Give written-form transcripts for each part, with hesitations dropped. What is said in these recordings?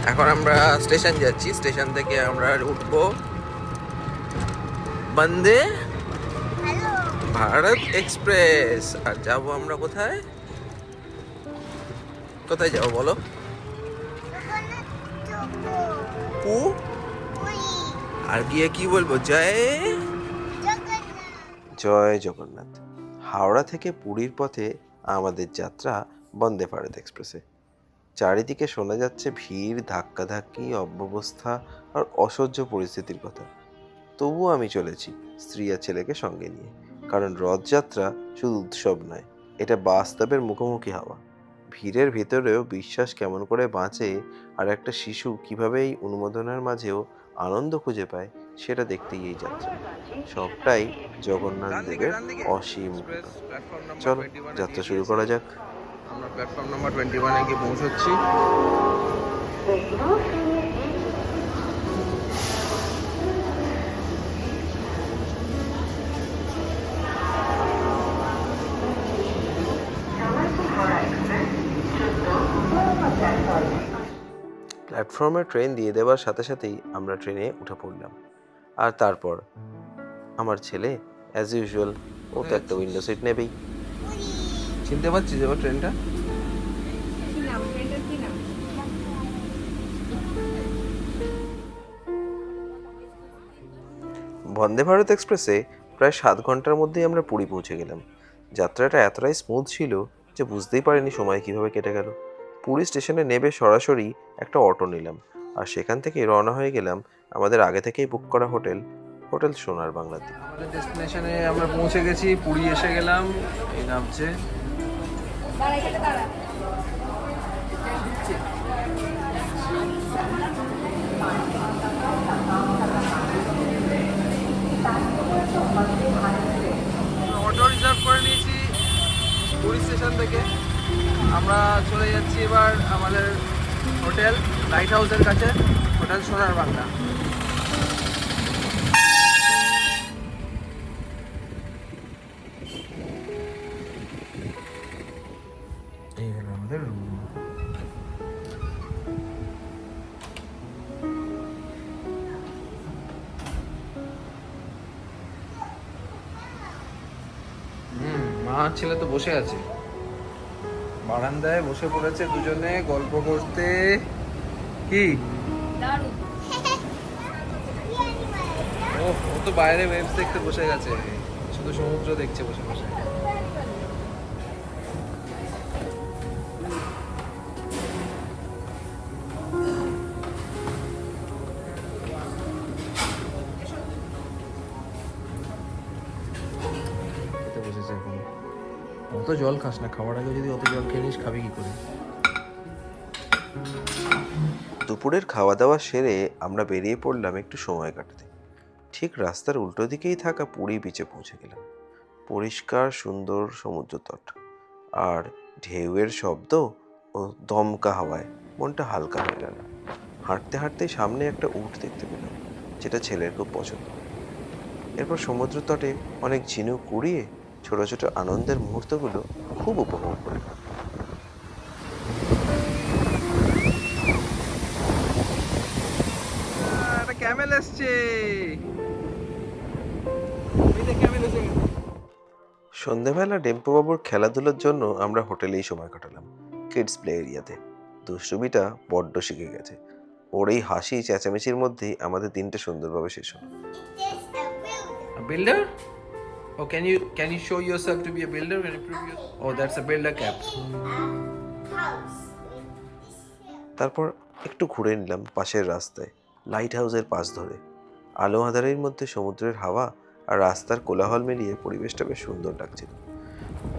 এখন আমরা স্টেশন যাচ্ছি, স্টেশন থেকে আমরা উঠবো বন্দে ভারত এক্সপ্রেস। আর যাব আমরা কোথায় কোথায় যাবো বলো? পু আর গিয়ে কি বলবো? জয় জগন্নাথ। হাওড়া থেকে পুরীর পথে আমাদের যাত্রা বন্দে ভারত এক্সপ্রেসে। চারিদিকে শোনা যাচ্ছে ভিড়, ধাক্কাধাক্কি, অব্যবস্থা আর অসহ্য পরিস্থিতির কথা। তবুও আমি চলেছি স্ত্রী আর ছেলেকে সঙ্গে নিয়ে, কারণ রথযাত্রা শুধু উৎসব নয়, এটা বাস্তবের মুখোমুখি হওয়া। ভিড়ের ভেতরেও বিশ্বাস কেমন করে বাঁচে, আর একটা শিশু কিভাবে এই উন্মাদনার মাঝেও আনন্দ খুঁজে পায়, সেটা দেখতেই এই যাত্রা। সবটাই জগন্নাথ দেবের অসীম কৃপা। চলো যাত্রা শুরু করা যাক। আমরা প্ল্যাটফর্ম নাম্বার 21-এ গিয়ে পৌঁছচ্ছি। প্ল্যাটফর্মে ট্রেন দিয়ে দেওয়ার সাথে সাথেই আমরা ট্রেনে উঠে পড়লাম। আর তারপর আমার ছেলে অ্যাজ ইউজুয়াল, ও তো একটা উইন্ডো সিট নেবেই। চিনতে পারছিস এবার ট্রেনটা? বন্দে ভারত এক্সপ্রেসে প্রায় 7 ঘন্টার মধ্যেই আমরা পুরী পৌঁছে গেলাম। যাত্রাটা এতটাই স্মুথ ছিল যে বুঝতেই পারিনি সময় কিভাবে কেটে গেল। পুরী স্টেশনে নেমে সরাসরি একটা অটো নিলাম, আর সেখান থেকে রওনা হয়ে গেলাম আমাদের আগে থেকেই বুক করা হোটেল সোনার বাংলাতে। আমাদের ডেস্টিনেশনে আমরা পৌঁছে গেছি, পুরী এসে গেলাম। এই নামছে অটো রিজার্ভ করে নিয়েছি পুরী স্টেশন থেকে। আমরা চলে যাচ্ছি এবার আমাদের হোটেল লাইট হাউসের কাছে, হোটেল সোনার বাংলা। এই হলো আমাদের রুম। মা ছেলে তো বসে আছে বারান্দায়, বসে পড়েছে দুজনে গল্প করতে। কি ও তো বাইরে ওয়েবস দেখতে বসে গেছে, শুধু সমুদ্র দেখছে বসে বসে। বসেছে এখন। অত জল খাস না, খাওয়ার আগে যদি অত জল খেয়ে নিস খাবি কি করে? দুপুরের খাওয়া দাওয়া সেরে আমরা বেরিয়ে পড়লাম একটু সময় কাটাতে। ঠিক রাস্তার উল্টো দিকেই থাকা পুরী বিচে পৌঁছে গেলাম। পরিষ্কার সুন্দর সমুদ্র তট আর ঢেউয়ের শব্দ ও দমকা হাওয়ায় মনটা হালকা হয়ে গেল। হাঁটতে হাঁটতে সামনে একটা উট দেখতে পেলাম, যেটা ছেলের খুব পছন্দ। এরপর সমুদ্র তটে অনেক ঝিনুক কুড়িয়ে ছোট ছোট আনন্দের মুহূর্তগুলো খুব উপভোগ করে। ক্যামেল এসছে। সন্ধ্যেবেলা ডেম্পো বাবুর খেলাধুলার জন্য আমরা হোটেলেই সময় কাটালাম, কিডস প্লে এরিয়াতে। দুষ্টুমিটা বড্ড শিখে গেছে। ওর এই হাসি চেঁচামেচির মধ্যেই আমাদের দিনটা সুন্দরভাবে শেষ হলো। Builder? Oh, can you show yourself to be a builder? Can you prove your... Oh, that's a builder cap. তারপর একটু ঘুরে নিলাম পাশের রাস্তায়, লাইট হাউসের পাশ ধরে। আলো আঁধারের মধ্যে সমুদ্রের হাওয়া আর রাস্তার কোলাহল মিলিয়ে পরিবেশটা বেশ সুন্দর লাগছিল।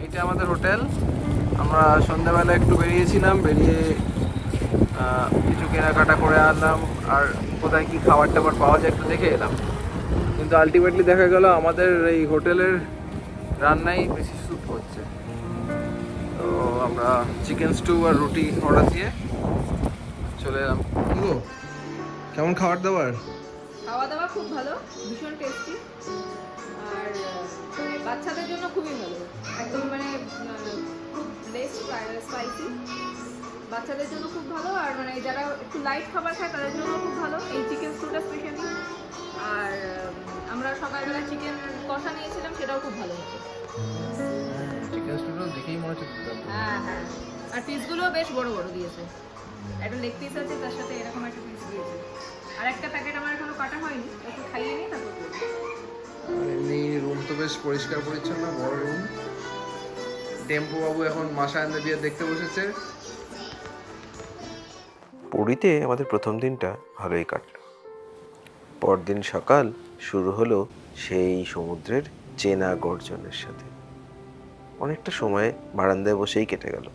এটা আমাদের হোটেল। আমরা সন্ধ্যাবেলা একটু বেরিয়েছিলাম, বেরিয়ে কিছু কেনাকাটা করে আনলাম, আর কোথায় কি খাবার টাবার পাওয়া যায় একটু দেখে এলাম। কিন্তু আলটিমেটলি দেখা গেল আমাদের এই হোটেলের রান্নাই বেশি স্যুট হচ্ছে। তো আমরা চিকেন স্টু আর রুটি অর্ডার দিয়ে চলে এলাম। কেমন খাবার দাবার? খাওয়া দাওয়া খুব ভালো, ভীষণ টেস্টি, আর বাচ্চাদের জন্য খুবই ভালো। একদম মানে খুব লেস স্পাইসি, বাচ্চাদের জন্য খুব ভালো। আর মানে যারা একটু লাইট খাবার খায় তাদের জন্য খুব ভালো এই চিকেন স্টুটা স্পেশালি। আর আমরা সকালবেলা চিকেন কষা নিয়েছিলাম, সেটাও খুব ভালো হতো। চিকেন স্টুডিও দেখেই মনে হচ্ছে দুর্দান্ত। হ্যাঁ হ্যাঁ, আর পিসগুলোও বেশ বড় বড় দিয়েছে। একটা লেগ পিস আছে, তার সাথে এরকম একটা পিস দিয়েছে। আর একটা প্যাকেট আমার এখনো কাটা হয়নি, একটু খাইয়ে নিই তারপর করবো। আর এমনি রুম তো বেশ পরিষ্কার পরিচ্ছন্ন, বড় রুম। টেম্পু বাবু এখন মাসা এন্ড দ্য বিয়ার দেখতে বসেছে। পুরীতে আমাদের প্রথম দিনটা ভালোই কাটল। পরদিন সকাল শুরু হলো সেই সমুদ্রের চেনা গর্জনের সাথে। অনেকটা সময় বারান্দায় বসেই কেটে গেল।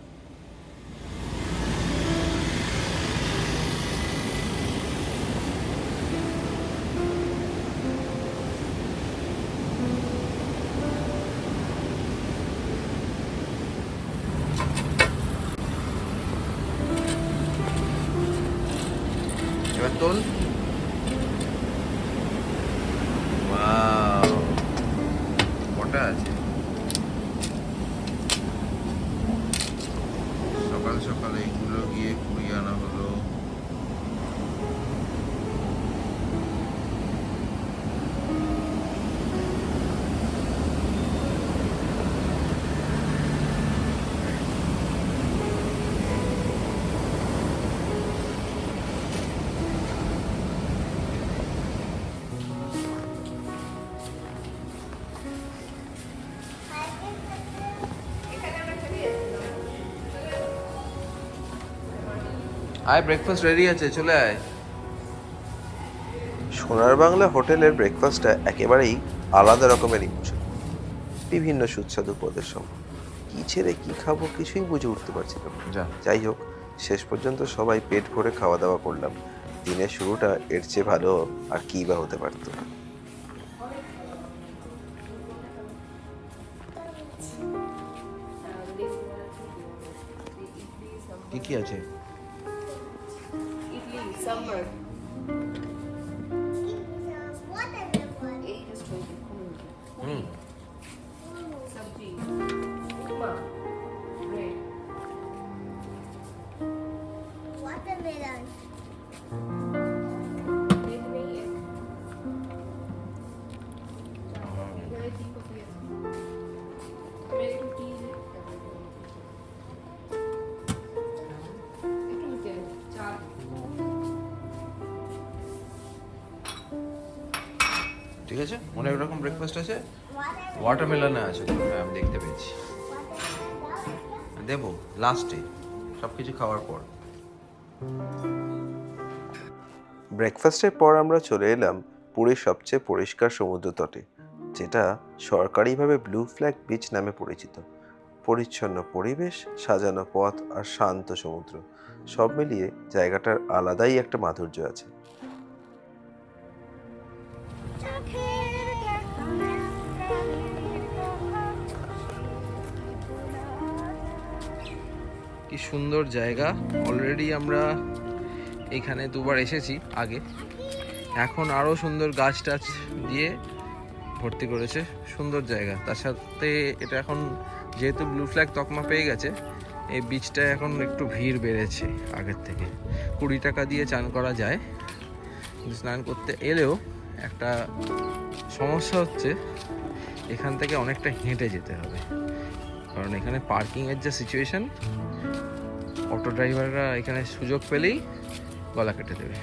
এবার তোল। ওয়াও, কটা আছে? সকাল সকাল এইগুলো গিয়ে কুড়িয়ে আনা হলো। আয়, ব্রেকফাস্ট রেডি আছে, চলে আয়। সোনার বাংলা হোটেলের ব্রেকফাস্টটা একেবারেই আলাদা রকমের ইমোশন। বিভিন্ন সুস্বাদু পদের সম্ভব, কি ছেড়ে কি খাবো কিছুই বুঝে উঠতে পারছিলাম না। যা। যাই হোক, শেষ পর্যন্ত সবাই পেট ভরে খাওয়া দাওয়া করলাম। দিনের শুরুটা এর চেয়ে ভালো আর কী বা হতে পারতো। কি কি আছে? ইডলি সাম্বার হুম, সবজি উপমা ব্রেড Watermelon. एक नहीं एक इधर एक टी कॉफी है मेरे को टी है একটু দিতে চা ঠিক আছে, অনেক রকম ব্রেকফাস্ট আছে। ওয়াটারমেলনে আছে, হ্যাঁ আমি দেখতে পেয়েছি। দেবো লাস্টে, সব কিছু খাওয়ার পর। ব্রেকফাস্টের পর আমরা চলে এলাম পুরীর সবচেয়ে পরিষ্কার সমুদ্র তটে, যেটা সরকারিভাবে ব্লু ফ্ল্যাগ বিচ নামে পরিচিত। পরিচ্ছন্ন পরিবেশ, সাজানো পথ আর শান্ত সমুদ্র, সব মিলিয়ে জায়গাটার আলাদাই একটা মাধুর্য আছে। কি সুন্দর জায়গা। অলরেডি আমরা এখানে দুবার এসেছি আগে, এখন আরও সুন্দর গাছ টাছ দিয়ে ভর্তি করেছে। সুন্দর জায়গা। তার সাথে এটা এখন যেহেতু ব্লু ফ্ল্যাগ তকমা পেয়ে গেছে, এই বিচটায় এখন একটু ভিড় বেড়েছে আগের থেকে। 20 টাকা দিয়ে চান করা যায়, কিন্তু স্নান করতে এলেও একটা সমস্যা হচ্ছে, এখান থেকে অনেকটা হেঁটে যেতে হবে। কারণ এখানে পার্কিংয়ের যে সিচুয়েশন, অটো ড্রাইভাররা এখানে সুযোগ পেলেই গলা কেটে দেবে।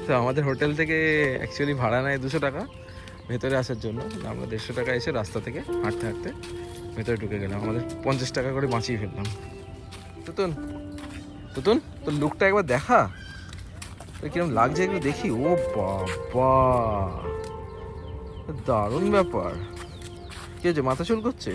তো আমাদের হোটেল থেকে অ্যাকচুয়ালি ভাড়া নেয় 200 টাকা ভেতরে আসার জন্য। আমরা 150 টাকা এসে রাস্তা থেকে হাঁটতে হাঁটতে ভেতরে ঢুকে গেলাম। আমাদের 50 টাকা করে বাঁচিয়ে ফেললাম। তুতুন তুতুন তোর লুকটা একবার দেখা, তোর কিরকম লাগছে একটু দেখি। ও বাবা, দারুণ ব্যাপার। কি হচ্ছে, মাথা চুল করছে?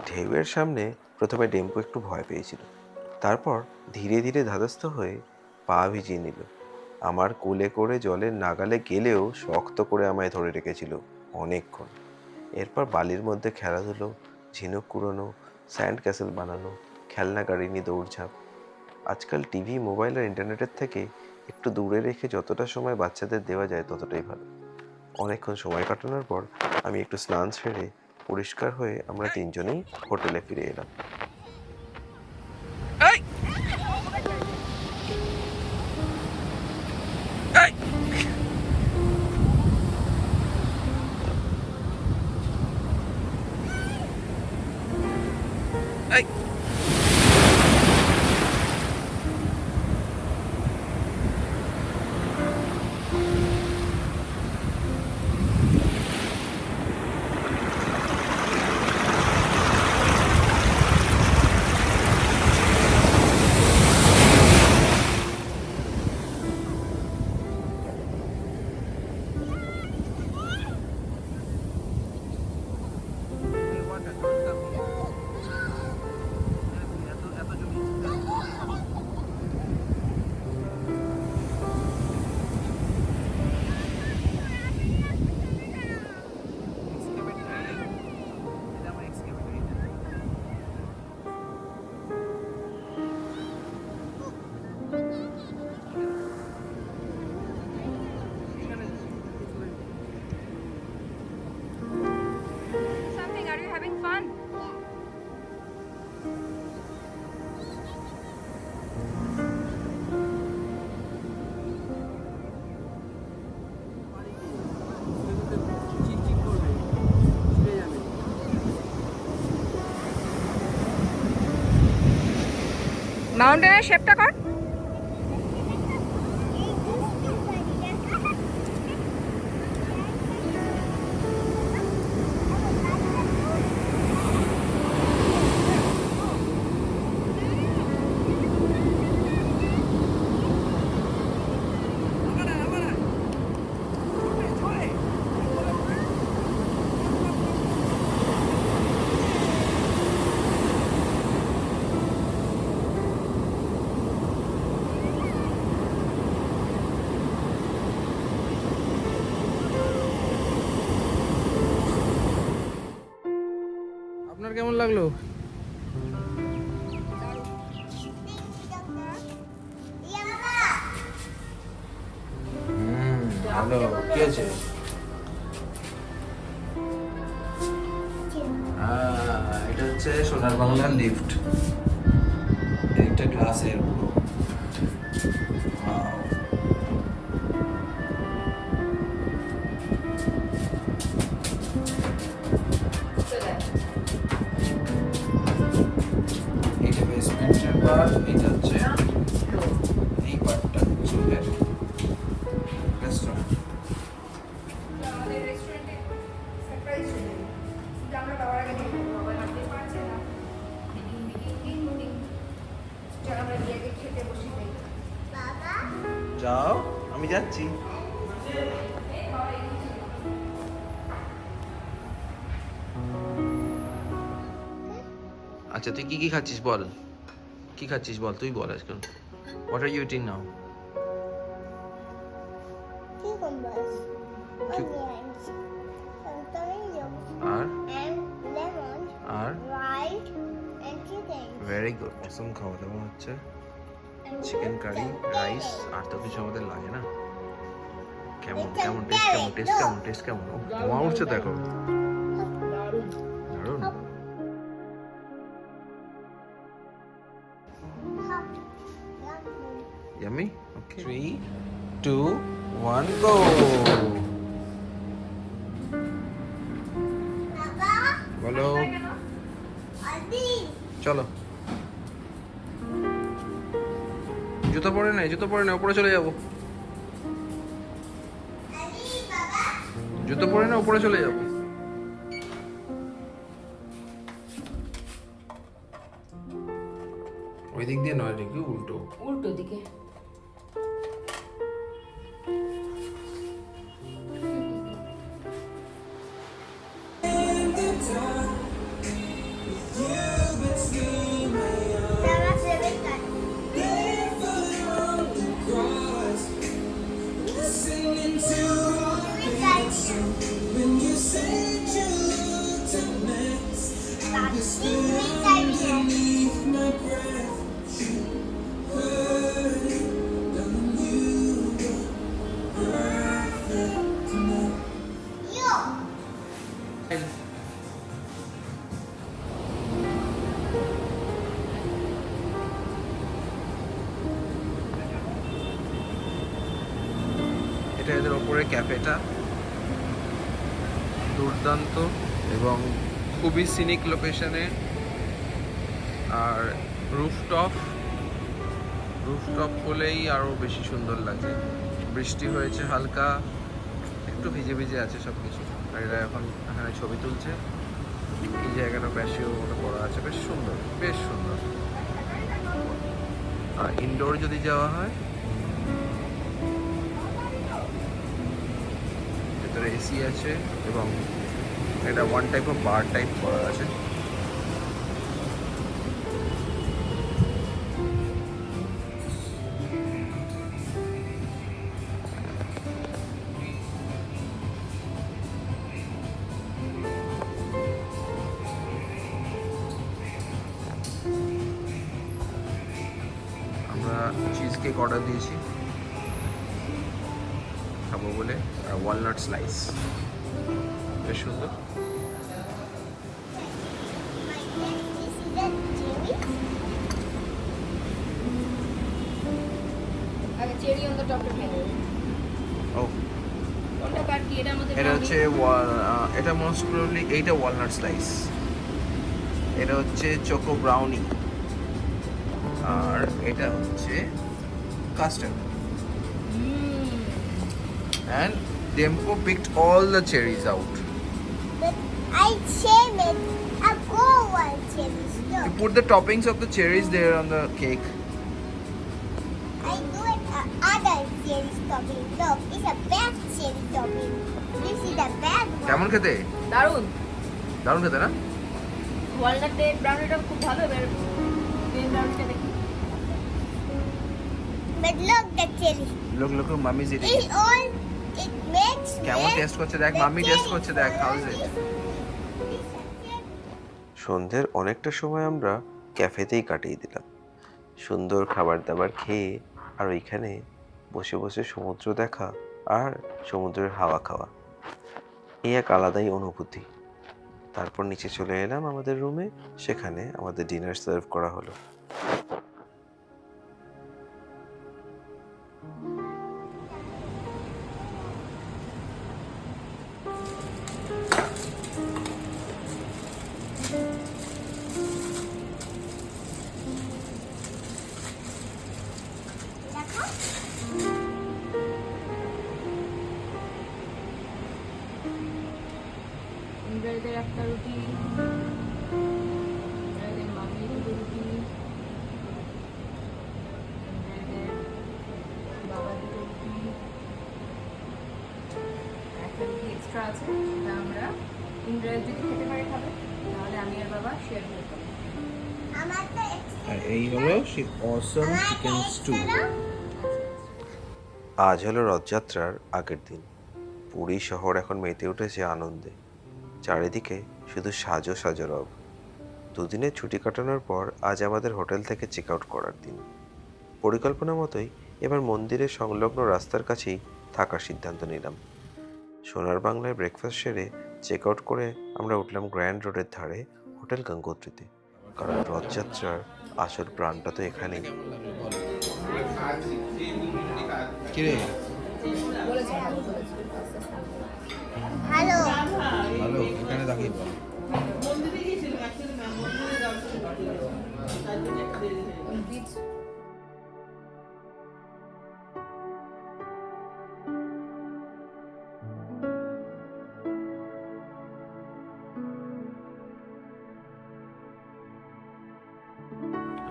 ঢেউয়ের সামনে প্রথমে ডেম্পো একটু ভয় পেয়েছিল, তারপর ধীরে ধীরে ধাতস্থ হয়ে পা ভিজিয়ে নিল। আমার কোলে করে জলের নাগালে গেলেও শক্ত করে আমায় ধরে রেখেছিল অনেকক্ষণ। এরপর বালির মধ্যে খেলাধুলো, ঝিনুক কুড়োনো, স্যান্ড ক্যাসেল বানানো, খেলনা গাড়ি নিয়ে দৌড়ঝাঁপ। আজকাল টিভি, মোবাইল আর ইন্টারনেটের থেকে একটু দূরে রেখে যতটা সময় বাচ্চাদের দেওয়া যায় ততটাই ভালো। অনেকক্ষণ সময় কাটানোর পর আমি একটু স্নান সেরে পরিষ্কার হয়ে আমরা তিনজনেই হোটেলে ফিরে এলাম। Something, are you having fun? মাউন্টেনের শেপটা কর। আপনার কেমন লাগলো? ভালো। কি আছে? এটা হচ্ছে সোনার বাংলার লিফট। একটা গ্লাসের পুরো। Wow. এটা বেসমেন্টের পার্ট, এটা হচ্ছে এই পার্টটা চুলের রেস্টুরেন্ট। আমাদের রেস্টুরেন্টে সারপ্রাইজ ছিল, এটা আমরা বাবার আগে দেখবো, বাবা হাতে পারছে না। চল আমরা গিয়ে আগে খেতে বসি। বাবা যাও, আমি যাচ্ছি। আচ্ছা, তুই কি কি খাচ্ছিস বল? কি খাচ্ছিস বল, তুই বল আজকাল। What are you eating now? cucumbers, onions, tomatoes, আর and lemons, আর rice, and chicken. Very good. অসম খাওয়া দাওয়া হচ্ছে। চিকেন কারি, রাইস, আর তো কিছু আমাদের লাগে না। কেমন কেমন টেস্ট, কেমন টেস্ট, কেমন টেস্ট, কেমন? ধোঁয়া উঠছে দেখো। দারুণ। Yummy? Okay. 3, 2, 1, go! Baba, বলো। Adi, চলো। জুতো পরে নাই, জুতো পরে নাই, উপরে চলে যাবো। Adi, Baba. জুতো পরে না, উপরে চলে যাবো। ওই দিক দিয়ে নয়, দেখি উল্টো। উল্টো দিকে। হিমালয়ের ওপরে ক্যাফেটা দুর্দান্ত এবং খুবই সিনিক লোকেশনে। আর রুফটপ বলেই আরও বেশি সুন্দর লাগে। বৃষ্টি হয়েছে হালকা, একটু ভিজে ভিজে আছে সব কিছু। আর এরা এখন এখানে ছবি তুলছে। এই জায়গাটা প্যাসিও মতো করা আছে, বেশ সুন্দর, বেশ সুন্দর। আর ইনডোর যদি যাওয়া হয়, ভেতরে এসি আছে এবং এটা one type of bar type করা আছে। আমরা চিজ কেক অর্ডার দিয়েছি খাবো বলে, আর ওয়ালনাট স্লাইস, বেশ সুন্দর। আগে চেরি অন দ্য টপ টু খেয়ে নেবো। ও, কোনটা কার কি? এটা আমাদের এটা হচ্ছে এটা মোস্ট প্রবাবলি এইটা ওয়ালনাট স্লাইস, এটা হচ্ছে চোকো ব্রাউনি, আর এটা হচ্ছে custard. And Demko picked all the cherries out. But I shave it. I go one cherries. You Look, put the toppings of the cherries there on the cake. I do it other cherry topping. Look, it's a bad cherry topping. This is the bad one. কেমন খেতে? দারুন। দারুণ খেতে না? ওয়ালনাটের ব্রাউনিটা খুব ভালো। এবার plane ব্রাউনিটা দেখি। But look, the cherry. Look, mommy's eating It's it. all. It makes. কেমন me- টেস্ট করছে দেখ, the মাম্মি টেস্ট cherry করছে দেখ, হাউ ইজ ইট? সন্ধ্যের অনেকটা সময় আমরা ক্যাফেতেই কাটিয়ে দিলাম, সুন্দর খাবার দাবার খেয়ে আর ওইখানে বসে বসে সমুদ্র দেখা আর সমুদ্রের হাওয়া খাওয়া, এই এক আলাদাই অনুভূতি। তারপর নিচে চলে এলাম আমাদের রুমে, সেখানে আমাদের ডিনার সার্ভ করা হলো। ইন্দ্রাদের একটা রুটি, ইন্দ্রাদের মাম্মি দুটো রুটি, ইন্দ্রাদের বাবা দুটো রুটি, একটা রুটি এক্সট্রা আছে, সেটা আমরা ইন্দ্রাদের যদি খেতে পারে খাবে, তাহলে আমি আর বাবা শেয়ার করে খাবো। আমার তো extra. আর এই হলো সেই অসম আমার চিকেন একটা স্টু। extra. আজ হলো রথযাত্রার আগের দিন। পুরী শহর এখন মেতে উঠেছে আনন্দে, চারিদিকে শুধু সাজো সাজো রব। দুদিনের ছুটি কাটানোর পর আজ আমাদের হোটেল থেকে চেক আউট করার দিন। পরিকল্পনা মতোই এবার মন্দিরের সংলগ্ন রাস্তার কাছেই থাকার সিদ্ধান্ত নিলাম। সোনার বাংলায় ব্রেকফাস্ট সেরে চেক আউট করে আমরা উঠলাম গ্র্যান্ড রোডের ধারে হোটেল গঙ্গোত্রীতে, কারণ রথযাত্রার আসল প্রাণটা তো এখানেই। কিরে বলেছে ভালো বলেছে। ভালো. ভালো, এখানে দাঁড়িয়ে বল। বীজ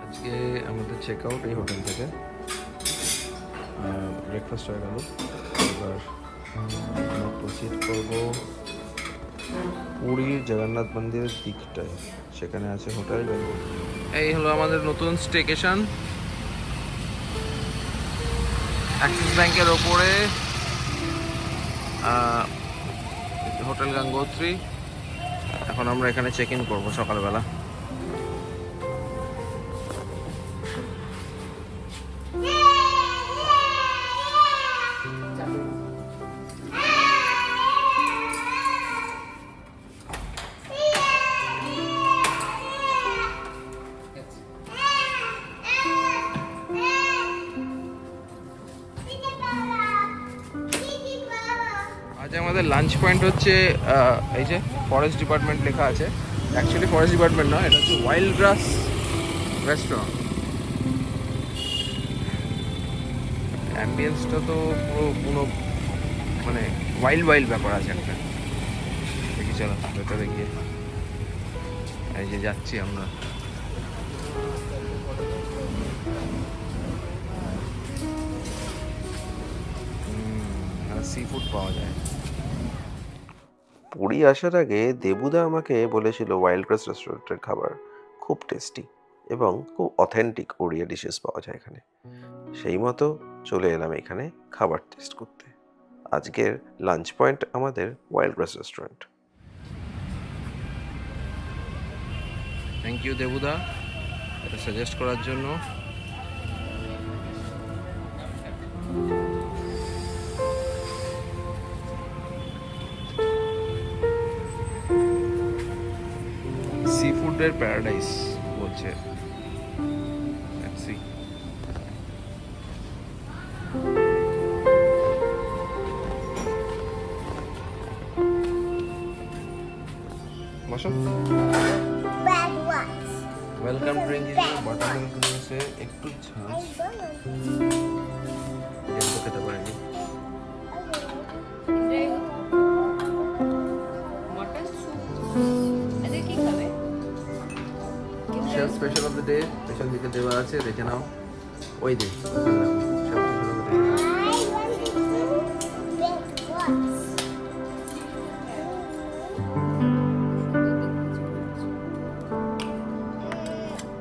আজকে আমাদের চেক আউট এই হোটেল থেকে, ব্রেকফাস্ট হয়ে গেল। এবার আমরা প্রসিড করবো পুরীর জগন্নাথ মন্দিরের দিকটায়, সেখানে আছে হোটেল গঙ্গোত্রী। এই হলো আমাদের নতুন স্টেকেশন, অ্যাক্সিস ব্যাংকের ওপরে হোটেল গঙ্গোত্রী। এখন আমরা এখানে চেক ইন করবো সকালবেলা। আমাদের লাঞ্চ পয়েন্ট হচ্ছে এই যে ফরেস্ট ডিপার্টমেন্ট লেখা আছে, অ্যাকচুয়ালি ফরেস্ট ডিপার্টমেন্ট নয়, এটা হচ্ছে ওয়াইল্ড গ্রাস রেস্টুরেন্ট। অ্যাম্বিয়েন্সটা তো পুরো মানে ওয়াইল্ড ব্যাপার আছে একটা। দেখি চলো ভেতরে গিয়ে, এই যে যাচ্ছি আমরা। সি ফুড পাওয়া যায়। পুরী আসার আগে দেবুদা আমাকে বলেছিল ওয়াইল্ড ক্রাস রেস্টুরেন্টের খাবার খুব টেস্টি এবং খুব অথেন্টিক ওড়িয়া ডিশেস পাওয়া যায় এখানে। সেই মতো চলে এলাম এখানে খাবার টেস্ট করতে। আজকের লাঞ্চ পয়েন্ট আমাদের ওয়াইল্ড ক্রাস রেস্টুরেন্ট। থ্যাংক ইউ দেবুদা এটা সাজেস্ট করার জন্য। সি ফুডের প্যারাডাইস বলছে। Let's see. বসো। Bad ones. ওয়েলকাম ড্রিঙ্ক হিসেবে বাটার মিল্ক দিয়েছে, একটু ঝাঁজ, যেহেতু খেতে পারিনি। মটন স্যুপ আজকে কি খাবে? Chef special of the day পেছন দিকে দেওয়া আছে, দেখে নাও। ওই দিন chef special of the day. I want to do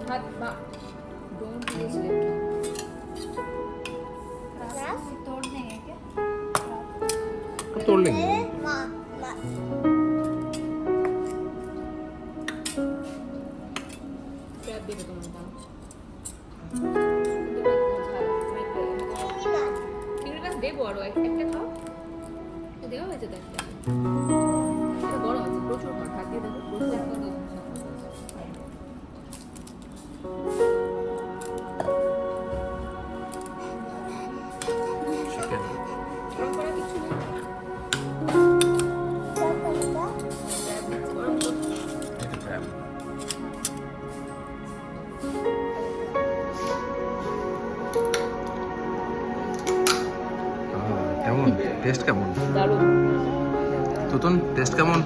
bad ones. Don't use lip. तोड़ लेंगे। Crab दे दो तुम लोग। চিংড়ি মাছ দেবো আরো একটা খাও। দেওয়া হয়েছে তো একটা। এটা বড় আছে, প্রচুর মাছ হাত দিয়ে দেবো। প্রচুর একটা দেবো। চিকেন গরম করা কিছু নেই। গরম তো। এটা crab। কেমন টেস্ট কেমন? দারুণ। তুতুন টেস্ট কেমন?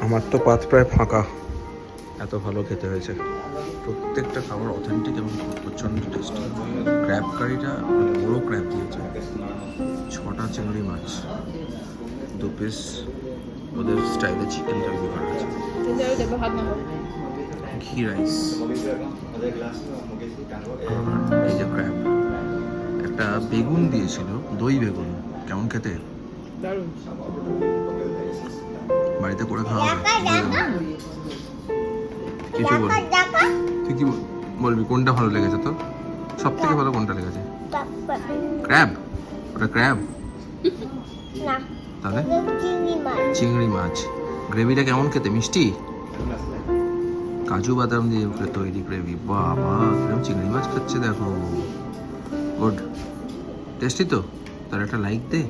আমার তো পাত প্রায় ফাঁকা, এত ভালো খেতে হয়েছে। প্রত্যেকটা খাবার অথেন্টিক এবং প্রচণ্ড টেস্টি। ক্র্যাব কারিটা বড় ক্র্যাব দিয়েছে, 6টা চিংড়ি মাছ, 2 পিস ওদের স্টাইলে চিকেন কারি করা আছে, দেখো হাত মাখো। ঘি রাইস, আর এই যে ক্র্যাব। একটা বেগুন দিয়েছিল, দই বেগুন, কেমন খেতে? দারুণ। বাড়িতে করে খাওয়া হবে। কিছু বল, তুই কি বলবি? কোনটা ভালো লেগেছে তোর? সব থেকে ভালো কোনটা লেগেছে? ক্র্যাব? ওটা ক্র্যাব? তাহলে চিংড়ি মাছ। গ্রেভিটা কেমন খেতে? মিষ্টি? কাজু বাদাম দিয়ে তৈরি গ্রেভি। বাবা কিরকম চিংড়ি মাছ খাচ্ছে দেখো। গুড, টেস্টি তো। তার একটা লাইক দে।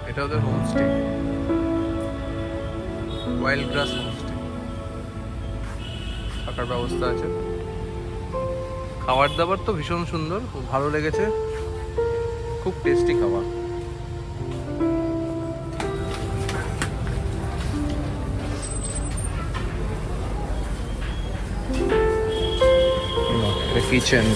এটা ওদের হোমস্টে, ওয়াইল্ড গ্রাস হোমস্টে। থাকার ব্যবস্থা আছে, খাবার দাবার তো ভীষণ সুন্দর, খুব ভালো লেগেছে, খুব টেস্টি খাবার। কিচেন।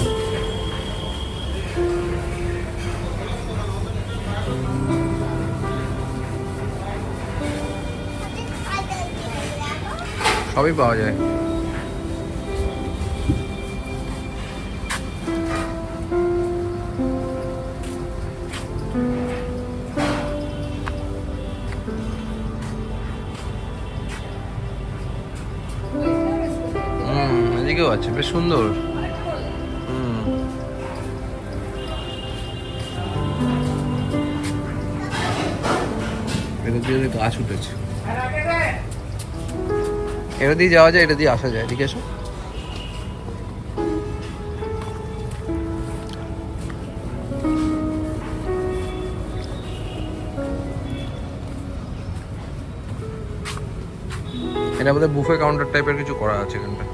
সবই পাওয়া যায়। এদিকেও আছে, বেশ সুন্দর। এটা দিয়ে গাছ উঠেছে, এটা দিয়ে যাওয়া যায়, এটা দিয়ে আসা যায়। এদিকে এসো। এটা আমাদের বুফে কাউন্টার টাইপের কিছু করা আছে এখানটা।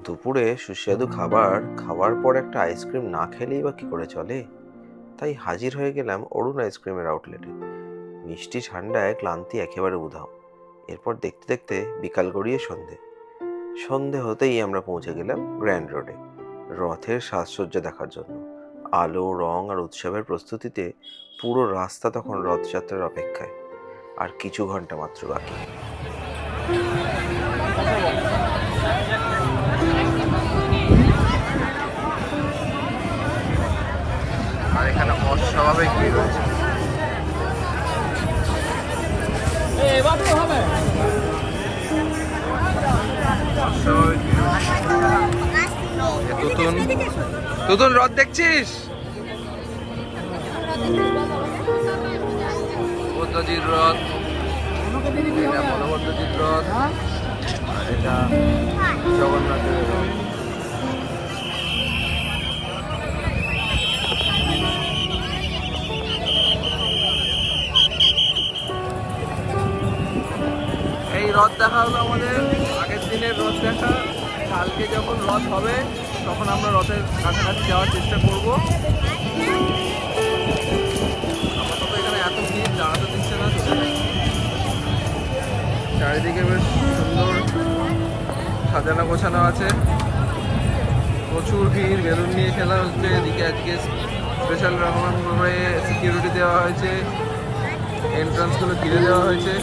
দুপুরে সুস্বাদু খাবার খাওয়ার পর একটা আইসক্রিম না খেলেই বা কি করে চলে। তাই হাজির হয়ে গেলাম অরুণ আইসক্রিমের আউটলেটে। মিষ্টি ঠান্ডায় ক্লান্তি একেবারে উধাও। এরপর দেখতে দেখতে বিকাল গড়িয়ে সন্ধে হতেই আমরা পৌঁছে গেলাম গ্র্যান্ড রোডে রথের সাজসজ্জা দেখার জন্য। আলো, রং আর উৎসবের প্রস্তুতিতে পুরো রাস্তা তখন রথযাত্রার অপেক্ষায়। আর কিছু ঘন্টা মাত্র বাকি। আর এখানে অস্বাভাবিক ভিড় রয়েছে। তুতুন রথ দেখছিস? বলভদ্রজির রথ, এটা বলভদ্রজির রথ, আর এটা জগন্নাথের রথ। এই রথ দেখা হলো আমাদের আগের দিনের রথ দেখা। কালকে যখন রথ হবে তখন আমরা রথের কাছাকাছি যাওয়ার চেষ্টা করব। আপাতত এখানে এত ভিড়, দাঁড়াতে দিচ্ছে না। চারিদিকে বেশ সুন্দর সাজানো গোছানো আছে, প্রচুর ভিড়, বেলুন নিয়ে খেলা হচ্ছে। এদিকে আজকে স্পেশাল রকমভাবে সিকিউরিটি দেওয়া হয়েছে, এন্ট্রান্সগুলো ঘিরে দেওয়া হয়েছে।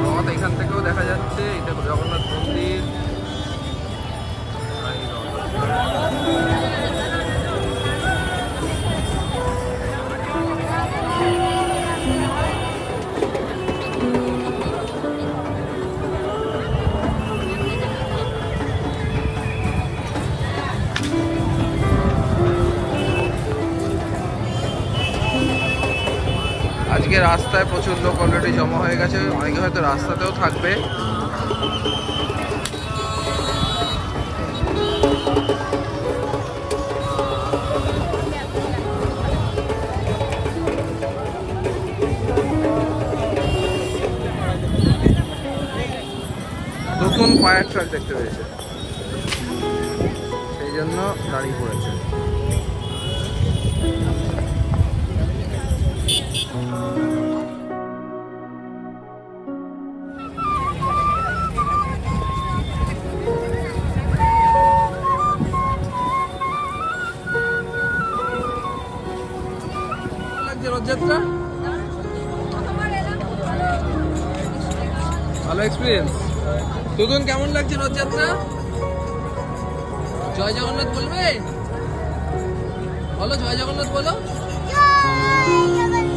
রথ এখান থেকেও দেখা যাচ্ছে, এটা জগন্নাথ মন্দির। আজকে রাস্তায় প্রচুর লোক অলরেডি জমা হয়ে গেছে, অনেকে হয়তো রাস্তাতেও থাকবে। নতুন ফায়ার ট্রাক দেখতে পেয়েছে, সেই জন্য দাঁড়িয়ে পড়েছে। ভালো এক্সপিরিয়েন্স। তুতুন কেমন লাগছে রথযাত্রা? জয় জগন্নাথ বলবে? বলো জয় জগন্নাথ বলো। জয় জগন্নাথ।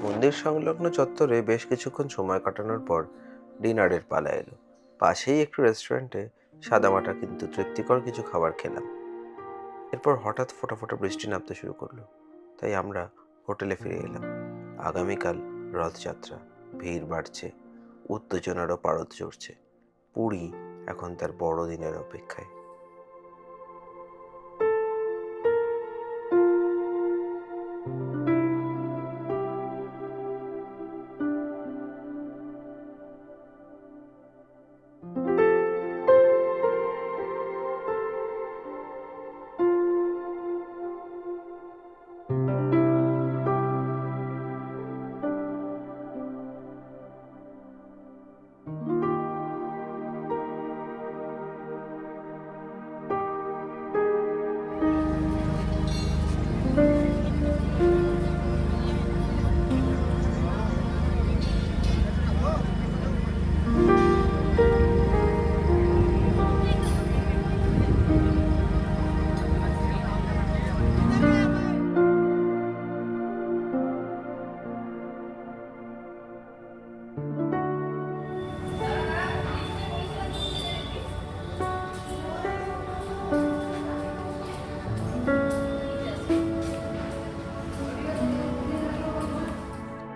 মন্দির সংলগ্ন চত্বরে বেশ কিছুক্ষণ সময় কাটানোর পর ডিনারের পালা এলো। পাশেই একটু রেস্টুরেন্টে সাদামাটা কিন্তু তৃপ্তিকর কিছু খাবার খেলাম। এরপর হঠাৎ ফোঁটা ফোঁটা বৃষ্টি নামতে শুরু করলো, তাই আমরা হোটেলে ফিরে এলাম। আগামীকাল রথযাত্রা, ভিড় বাড়ছে, উত্তেজনারও পারদ চড়ছে। পুরী এখন তার বড়দিনের অপেক্ষায়।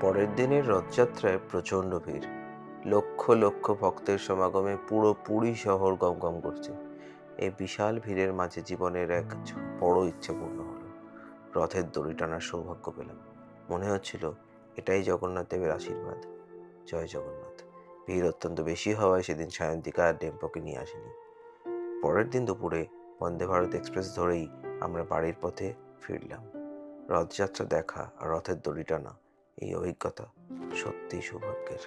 পরের দিনের রথযাত্রায় প্রচণ্ড ভিড়। লক্ষ লক্ষ ভক্তের সমাগমে পুরো পুরী শহর গমগম করছে। এই বিশাল ভিড়ের মাঝে জীবনের এক বড় ইচ্ছে পূর্ণ হলো। রথের দড়ি টানার সৌভাগ্য পেলাম। মনে হচ্ছিল এটাই জগন্নাথ দেবের আশীর্বাদ। জয় জগন্নাথ। ভিড় অত্যন্ত বেশি হওয়ায় সেদিন সায়ন্তিকা আর ডেম্পোকে নিয়ে আসেনি। পরের দিন দুপুরে বন্দে ভারত এক্সপ্রেস ধরেই আমরা বাড়ির পথে ফিরলাম। রথযাত্রা দেখা আর রথের দড়ি টানা, এই অভিজ্ঞতা সত্যিই সৌভাগ্যের।